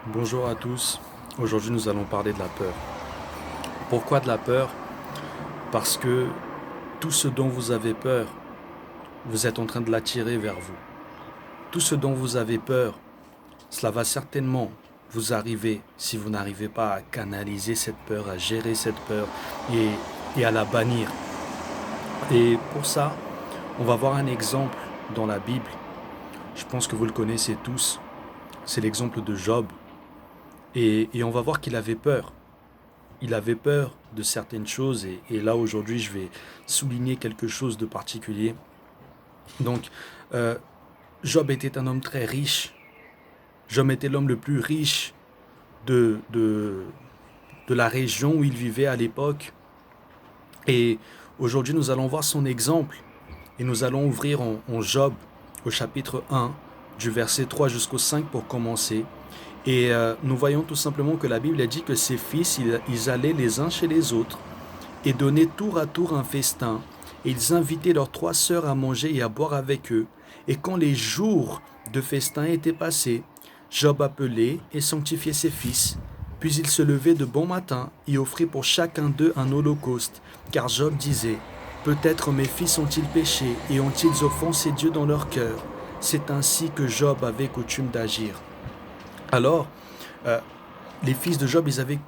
Bonjour à tous. Aujourd'hui, nous allons parler de la peur. Pourquoi de la peur? Parce que tout ce dont vous avez peur, vous êtes en train de l'attirer vers vous. Tout ce dont vous avez peur, cela va certainement vous arriver si vous n'arrivez pas à canaliser cette peur, à gérer cette peur et, et à la bannir. Et pour ça, on va voir un exemple dans la Bible. Je pense que vous le connaissez tous. C'est l'exemple de Job. Et on va voir qu'il avait peur. Il avait peur de certaines choses et là aujourd'hui je vais souligner quelque chose de particulier. Donc euh, Job était un homme très riche. Job était l'homme le plus riche de, de, de la région où il vivait à l'époque. Et aujourd'hui nous allons voir son exemple et nous allons ouvrir en Job au chapitre 1 du verset 3 jusqu'au 5 pour commencer. Et nous voyons tout simplement que la Bible a dit que ses fils, ils allaient les uns chez les autres et donnaient tour à tour un festin. Et ils invitaient leurs trois sœurs à manger et à boire avec eux. Et quand les jours de festin étaient passés, Job appelait et sanctifiait ses fils. Puis il se levait de bon matin et offrit pour chacun d'eux un holocauste. Car Job disait, peut-être mes fils ont-ils péché et ont-ils offensé Dieu dans leur cœur. C'est ainsi que Job avait coutume d'agir. Alors, euh, les fils de Job, ils avaient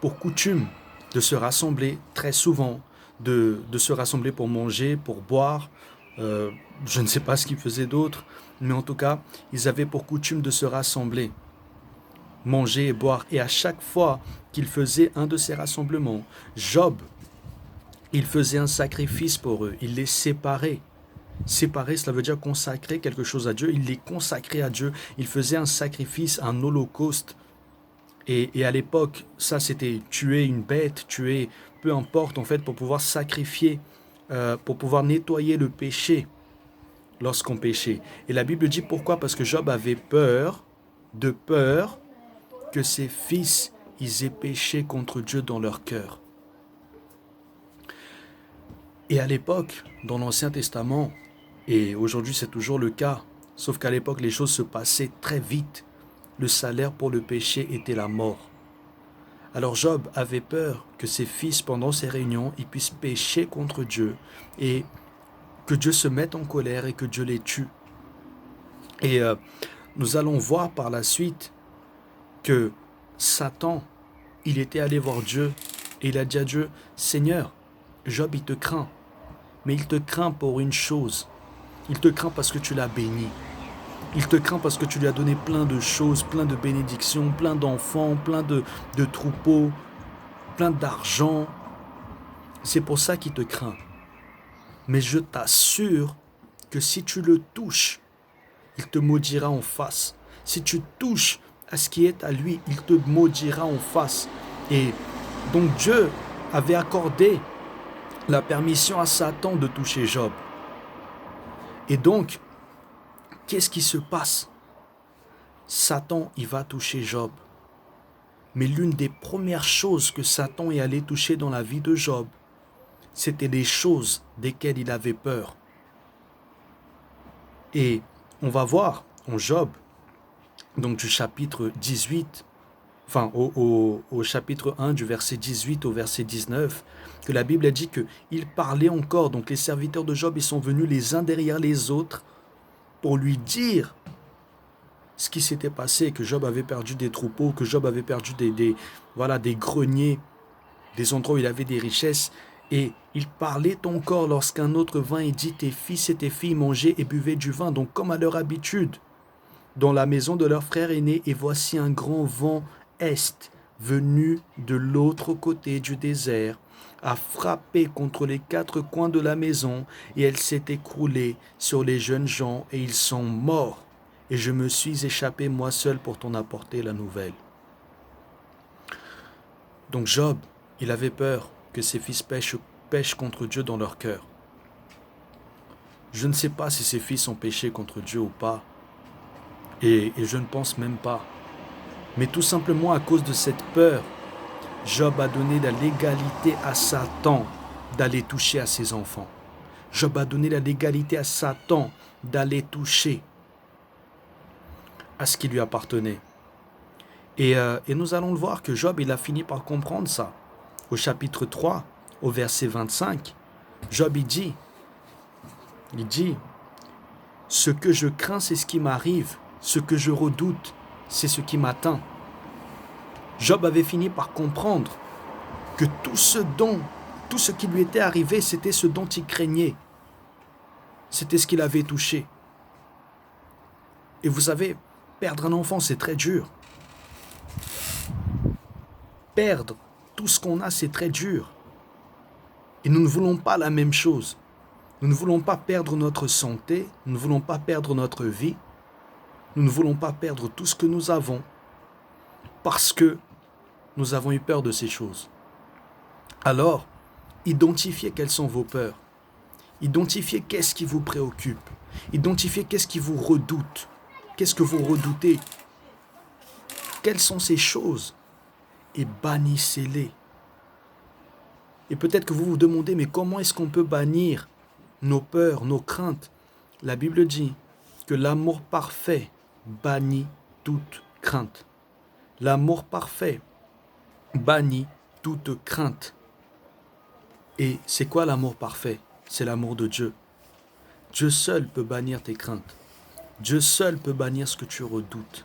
pour coutume de se rassembler très souvent, de se rassembler pour manger, pour boire. Euh, je ne sais pas ce qu'ils faisaient d'autre, mais en tout cas, ils avaient pour coutume de se rassembler, manger et boire. Et à chaque fois qu'ils faisaient un de ces rassemblements, Job, il faisait un sacrifice pour eux, il les séparait. Séparer, cela veut dire consacrer quelque chose à Dieu. Il les consacrait à Dieu. Il faisait un sacrifice, un holocauste. Et à l'époque, ça c'était tuer une bête, tuer, peu importe en fait, pour pouvoir sacrifier, pour pouvoir nettoyer le péché lorsqu'on péchait. Et la Bible dit pourquoi? Parce que Job avait peur, de peur que ses fils, ils aient péché contre Dieu dans leur cœur. Et à l'époque, dans l'Ancien Testament, et aujourd'hui c'est toujours le cas, sauf qu'à l'époque les choses se passaient très vite. Le salaire pour le péché était la mort. Alors Job avait peur que ses fils, pendant ces réunions, ils puissent pécher contre Dieu et que Dieu se mette en colère et que Dieu les tue. Et nous allons voir par la suite que Satan, il était allé voir Dieu et il a dit à Dieu, Seigneur, Job, il te craint, mais il te craint pour une chose. Il te craint parce que tu l'as béni. Il te craint parce que tu lui as donné plein de choses, plein de bénédictions, plein d'enfants, plein de troupeaux, plein d'argent. C'est pour ça qu'il te craint. Mais je t'assure que si tu le touches, il te maudira en face. Si tu touches à ce qui est à lui, il te maudira en face. Et donc Dieu avait accordé la permission à Satan de toucher Job. Et donc, qu'est-ce qui se passe? Satan, il va toucher Job. Mais l'une des premières choses que Satan est allé toucher dans la vie de Job, c'était des choses desquelles il avait peur. Et on va voir en Job, donc du chapitre 18, enfin au chapitre 1 du verset 18 au verset 19, que la Bible a dit qu'il parlait encore. Donc les serviteurs de Job, ils sont venus les uns derrière les autres pour lui dire ce qui s'était passé, que Job avait perdu des troupeaux, que Job avait perdu voilà, des greniers, des endroits où il avait des richesses. Et il parlait encore lorsqu'un autre vint et dit, tes fils et tes filles mangeaient et buvaient du vin, donc comme à leur habitude, dans la maison de leur frère aîné, et voici un grand vent est venu de l'autre côté du désert, a frappé contre les quatre coins de la maison, et elle s'est écroulée sur les jeunes gens, et ils sont morts. Et je me suis échappé moi seul pour t'en apporter la nouvelle. Donc Job, il avait peur que ses fils pêchent contre Dieu dans leur cœur. Je ne sais pas si ses fils ont péché contre Dieu ou pas, et je ne pense même pas. Mais tout simplement à cause de cette peur, Job a donné la légalité à Satan d'aller toucher à ses enfants. Job a donné la légalité à Satan d'aller toucher à ce qui lui appartenait. Et nous allons le voir que Job, il a fini par comprendre ça. Au chapitre 3, au verset 25, Job, il dit, ce que je crains, c'est ce qui m'arrive. Ce que je redoute, c'est ce qui m'atteint. Job avait fini par comprendre que tout ce qui lui était arrivé, c'était ce dont il craignait. C'était ce qu'il avait touché. Et vous savez, perdre un enfant, c'est très dur. Perdre tout ce qu'on a, c'est très dur. Et nous ne voulons pas la même chose. Nous ne voulons pas perdre notre santé, nous ne voulons pas perdre notre vie, nous ne voulons pas perdre tout ce que nous avons parce que nous avons eu peur de ces choses. Alors, identifiez quelles sont vos peurs. Identifiez qu'est-ce qui vous préoccupe. Identifiez qu'est-ce qui vous redoute. Qu'est-ce que vous redoutez. Quelles sont ces choses et bannissez-les. Et peut-être que vous vous demandez, mais comment est-ce qu'on peut bannir nos peurs, nos craintes? La Bible dit que l'amour parfait bannit toute crainte. L'amour parfait bannit toute crainte. Et c'est quoi l'amour parfait? C'est l'amour de Dieu. Dieu seul peut bannir tes craintes. Dieu seul peut bannir ce que tu redoutes.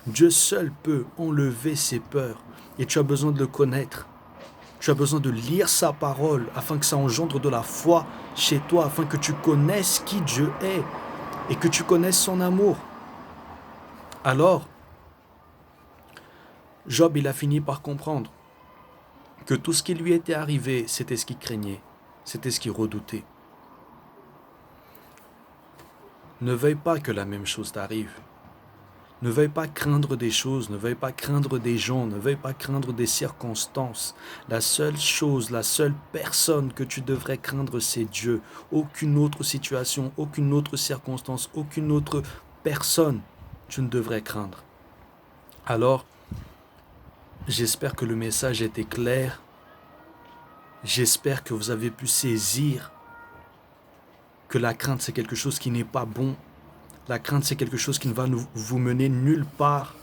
Dieu seul peut enlever ses peurs. Et tu as besoin de le connaître. Tu as besoin de lire sa parole afin que ça engendre de la foi chez toi, afin que tu connaisses qui Dieu est et que tu connaisses son amour. Alors, Job, il a fini par comprendre que tout ce qui lui était arrivé, c'était ce qu'il craignait, c'était ce qu'il redoutait. Ne veuille pas que la même chose t'arrive. Ne veuille pas craindre des choses, ne veuille pas craindre des gens, ne veuille pas craindre des circonstances. La seule chose, la seule personne que tu devrais craindre, c'est Dieu. Aucune autre situation, aucune autre circonstance, aucune autre personne, tu ne devrais craindre. Alors, j'espère que le message était clair. J'espère que vous avez pu saisir que la crainte, c'est quelque chose qui n'est pas bon. La crainte, c'est quelque chose qui ne va vous mener nulle part.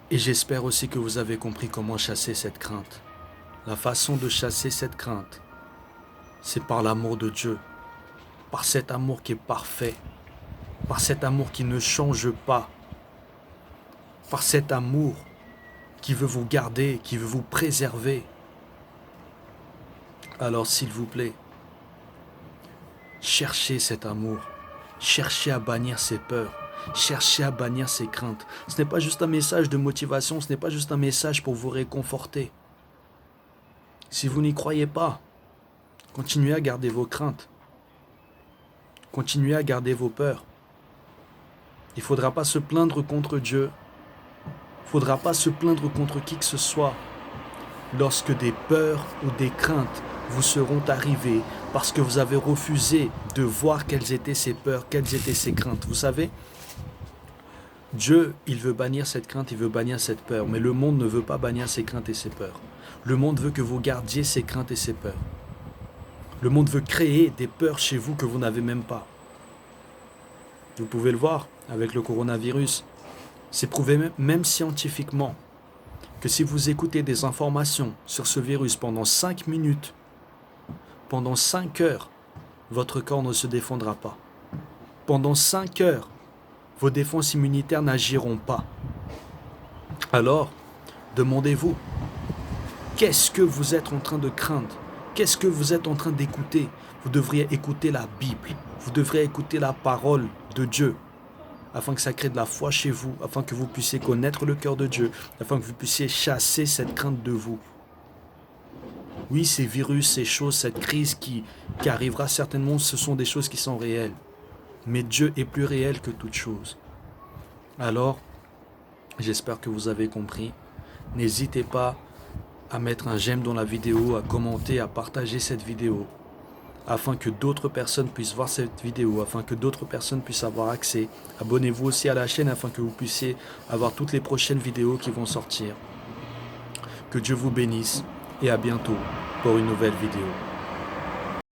Et j'espère aussi que vous avez compris comment chasser cette crainte. La façon de chasser cette crainte, c'est par l'amour de Dieu. Par cet amour qui est parfait. Par cet amour qui ne change pas. Par cet amour qui veut vous garder, qui veut vous préserver. Alors, s'il vous plaît, cherchez cet amour, cherchez à bannir ces peurs, cherchez à bannir ces craintes. Ce n'est pas juste un message de motivation, ce n'est pas juste un message pour vous réconforter. Si vous n'y croyez pas, continuez à garder vos craintes, continuez à garder vos peurs. Il ne faudra pas se plaindre contre Dieu, il ne faudra pas se plaindre contre qui que ce soit lorsque des peurs ou des craintes vous seront arrivées parce que vous avez refusé de voir quelles étaient ces peurs, quelles étaient ces craintes. Vous savez, Dieu, il veut bannir cette crainte, il veut bannir cette peur, mais le monde ne veut pas bannir ces craintes et ces peurs. Le monde veut que vous gardiez ces craintes et ces peurs. Le monde veut créer des peurs chez vous que vous n'avez même pas. Vous pouvez le voir avec le coronavirus. C'est prouvé même scientifiquement que si vous écoutez des informations sur ce virus pendant 5 minutes, pendant 5 heures, votre corps ne se défendra pas. Pendant 5 heures, vos défenses immunitaires n'agiront pas. Alors, demandez-vous, qu'est-ce que vous êtes en train de craindre? Qu'est-ce que vous êtes en train d'écouter? Vous devriez écouter la Bible, vous devriez écouter la parole de Dieu, afin que ça crée de la foi chez vous, afin que vous puissiez connaître le cœur de Dieu, afin que vous puissiez chasser cette crainte de vous. Oui, ces virus, ces choses, cette crise qui arrivera certainement, ce sont des choses qui sont réelles. Mais Dieu est plus réel que toute chose. Alors, j'espère que vous avez compris. N'hésitez pas à mettre un j'aime dans la vidéo, à commenter, à partager cette vidéo, afin que d'autres personnes puissent voir cette vidéo, afin que d'autres personnes puissent avoir accès. Abonnez-vous aussi à la chaîne afin que vous puissiez avoir toutes les prochaines vidéos qui vont sortir. Que Dieu vous bénisse et à bientôt pour une nouvelle vidéo.